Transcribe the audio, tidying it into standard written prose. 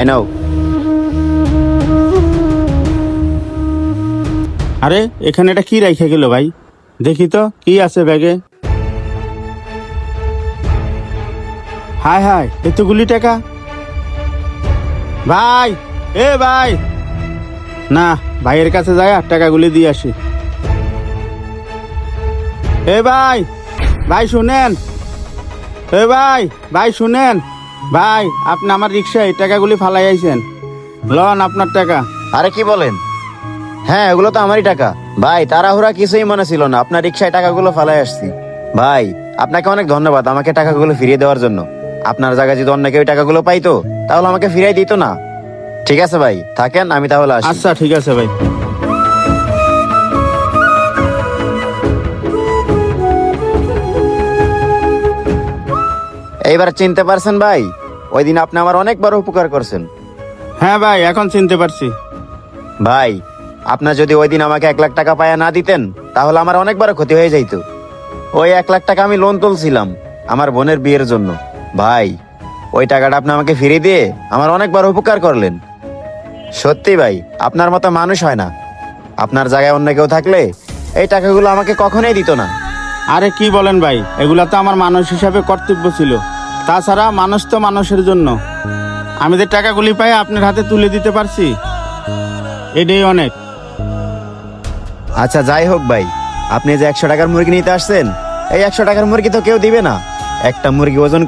এই নাও। আরে এখানে এটা কি রাইখে গেল ভাই? দেখি তো কি আছে ব্যাগে। হায় হায়, এতগুলি টাকা! ভাই, এ ভাই, না, ভাইয়ের কাছে যাই আর টাকাগুলি দিয়ে আসি। এ ভাই, ভাই শুনেন, এ ভাই, ভাই শুনেন, ভাই আপনি আমার রিক্সায় এই টাকাগুলি ফালাই আইছেন, লন আপনার টাকা। আরে কি বলেন? হ্যাঁ, এগুলো তো আমারই টাকা ভাই। তাড়াহুড়া কিছুই মনে ছিল না, আপনার রিক্সায় টাকাগুলো ফালাই আসছি। ভাই আপনাকে অনেক ধন্যবাদ আমাকে টাকাগুলো ফিরিয়ে দেওয়ার জন্য। আপনার জায়গায় যদি অন্য কেউ টাকাগুলো পাইতো তাহলে আমাকে ফিরিয়ে দিত না। ঠিক আছে ভাই, থাকেন, আমি তাহলে আসি। আচ্ছা ঠিক আছে ভাই। এইবার চিনতে পারছেন ভাই? ওই দিন আপনি আমার অনেক বড় উপকার করছেন। হ্যাঁ ভাই, এখন চিনতে পারছি। ভাই আপনার যদি ওই দিন আমাকে 1 লাখ টাকা পায়া না দিতেন তাহলে আমার অনেক বড় ক্ষতি হয়ে যাইতো। ওই 1 লাখ টাকা আমি লোন তুলছিলাম আমার বোনের বিয়ের জন্য। ভাই ওই টাকাটা আপনি আমাকে ফিরিয়ে দিয়ে আমার অনেক বড় উপকার করলেন। সত্যি ভাই, আপনার মতো মানুষ হয় না। আপনার জায়গায় অন্য কেউ থাকলে এই টাকাগুলো আমাকে কখনোই দিত না। আরে কি বলেন ভাই, এগুলা তো আমার মানুষ হিসাবে কর্তব্য ছিল। তাছাড়া মানুষ তো মানুষের জন্য। আমি যে টাকাগুলি পাই আপনার হাতে তুলে দিতে পারছি, এটাই অনেক। আচ্ছা যাই হোক ভাই, আপনি যে 100 টাকার মুরগি নিতে আসছেন, এই 100 টাকার মুরগি তো কেউ দিবে না। একটা মুরগি ওজন